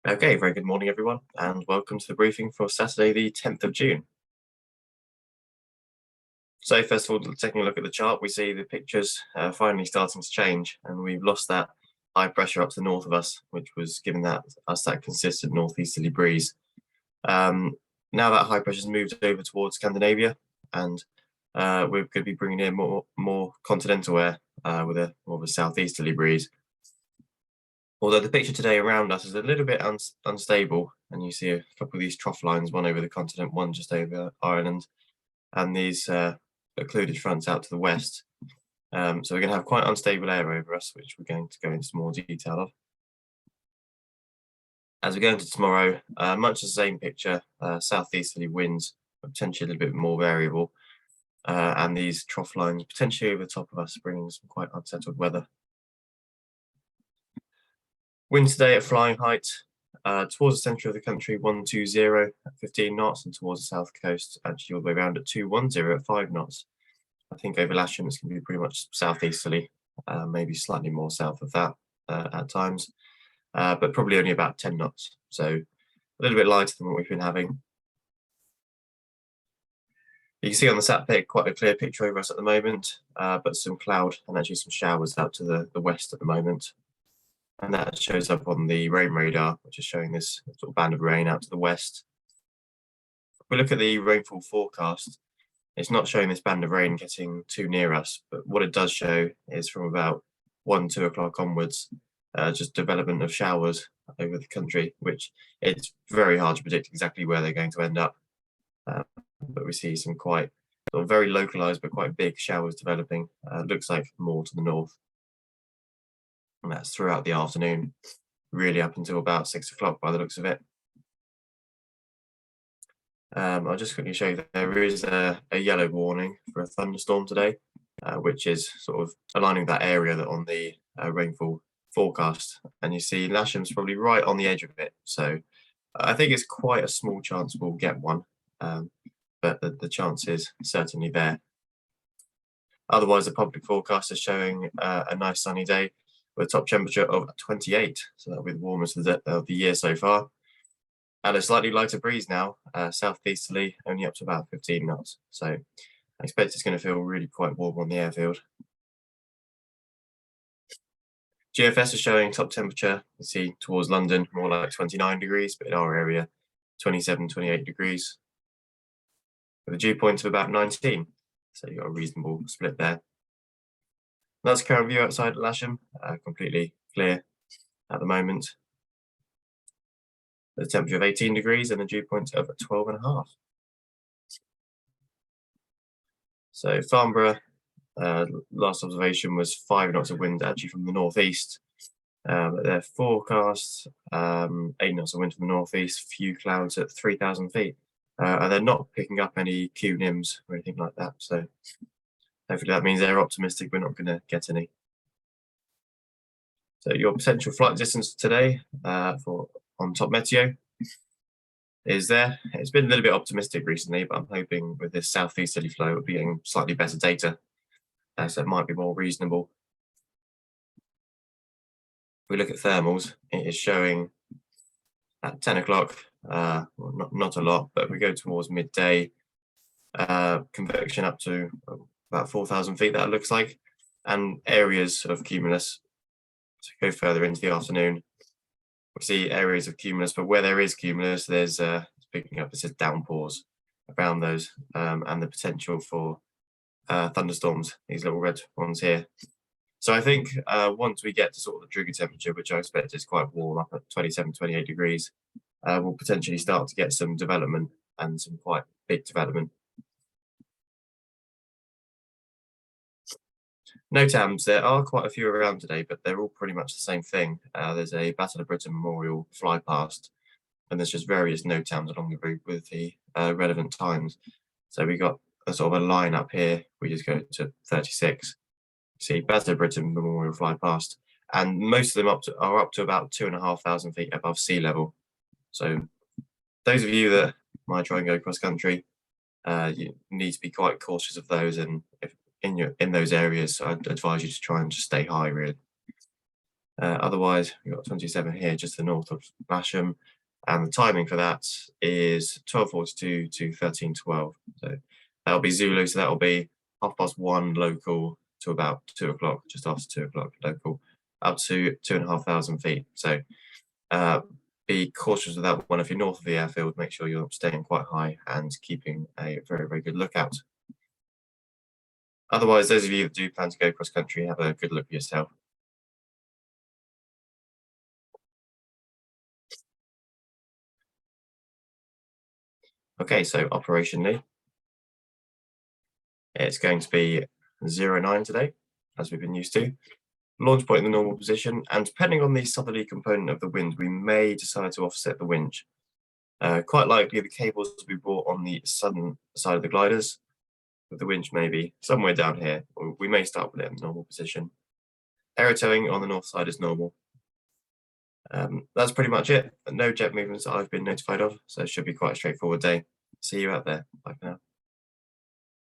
Okay, very good morning, everyone, and welcome to the briefing for Saturday, the 10th of June. So, first of all, taking a look at the chart, we see the pictures finally starting to change, and we've lost that high pressure up to the north of us, which was giving us that consistent northeasterly breeze. Now that high pressure has moved over towards Scandinavia, and we're going to be bringing in more continental air with more of a southeasterly breeze. Although the picture today around us is a little bit unstable, and you see a couple of these trough lines, one over the continent, one just over Ireland, and these occluded fronts out to the west. So we're going to have quite unstable air over us, which we're going to go into more detail of. As we go into tomorrow, much the same picture, southeasterly winds, potentially a little bit more variable, and these trough lines potentially over the top of us, bringing some quite unsettled weather. Winds today at flying height towards the centre of the country, 120 at 15 knots, and towards the south coast, actually all the way around at 210 at 5 knots. I think over Lasham it's going to be pretty much southeasterly, maybe slightly more south of that at times, but probably only about 10 knots. So a little bit lighter than what we've been having. You can see on the sat pic quite a clear picture over us at the moment, but some cloud and actually some showers out to the west at the moment. And that shows up on the rain radar, which is showing this sort of band of rain out to the west. If we look at the rainfall forecast, it's not showing this band of rain getting too near us, but what it does show is from about 2 o'clock onwards, just development of showers over the country, which it's very hard to predict exactly where they're going to end up. But we see some quite very localized but quite big showers developing. Looks like more to the north. And that's throughout the afternoon, really up until about 6 o'clock by the looks of it. I'll just quickly show you that there is a yellow warning for a thunderstorm today, which is sort of aligning that area that on the rainfall forecast. And you see Lasham's probably right on the edge of it. So I think it's quite a small chance we'll get one, but the chance is certainly there. Otherwise, the public forecast is showing a nice sunny day with a top temperature of 28, so that'll be the warmest of the year so far. And a slightly lighter breeze now, southeasterly, only up to about 15 knots. So I expect it's going to feel really quite warm on the airfield. GFS is showing top temperature, you see towards London, more like 29 degrees, but in our area, 27, 28 degrees. With a dew point of about 19, so you've got a reasonable split there. That's the current view outside Lasham, completely clear at the moment. The temperature of 18 degrees and a dew point of 12.5. So Farnborough, last observation was 5 knots of wind actually from the northeast. But their forecast, 8 knots of wind from the northeast, few clouds at 3,000 feet. And they're not picking up any Q-NIMs or anything like that. So hopefully that means they're optimistic we're not going to get any. So your potential flight distance today on Top Meteo is there. It's been a little bit optimistic recently, but I'm hoping with this southeasterly flow we'll be getting slightly better data, so it might be more reasonable. If we look at thermals, it is showing at 10 o'clock, well, not a lot, but we go towards midday, convection up to about 4,000 feet, that looks like, and areas of cumulus. So go further into the afternoon, we see areas of cumulus, but where there is cumulus, there's picking up, it says downpours around those, and the potential for thunderstorms, these little red ones here. So I think once we get to sort of the trigger temperature, which I expect is quite warm, up at 27, 28 degrees, we'll potentially start to get some development and some quite big development. NOTAMs, there are quite a few around today, but they're all pretty much the same thing. There's a Battle of Britain memorial fly past, and there's just various NOTAMs along the route with the relevant times. So we got a sort of a line up here. We just go to 36. See Battle of Britain memorial fly past, and most of them are up to about 2,500 feet above sea level. So those of you that might try and go cross country, you need to be quite cautious of those, and if in those areas, I'd advise you to try and just stay high, really. Otherwise, we've got 27 here, just to the north of Lasham, and the timing for that is 12:42 to 13:12. So that'll be Zulu, so that'll be 1:30 local to about 2 o'clock, just after 2 o'clock local, up to 2,500 feet. So be cautious of that one. If you're north of the airfield, make sure you're staying quite high and keeping a very, very good lookout. Otherwise, those of you that do plan to go cross country, have a good look at yourself. Okay, so operationally, it's going to be 09 today, as we've been used to. Launch point in the normal position, and depending on the southerly component of the wind, we may decide to offset the winch. Quite likely the cables will be brought on the southern side of the gliders, with the winch maybe somewhere down here. We may start with it in the normal position. Aero towing on the north side is normal. That's pretty much it. No jet movements that I've been notified of, so it should be quite a straightforward day. See you out there. Bye for now.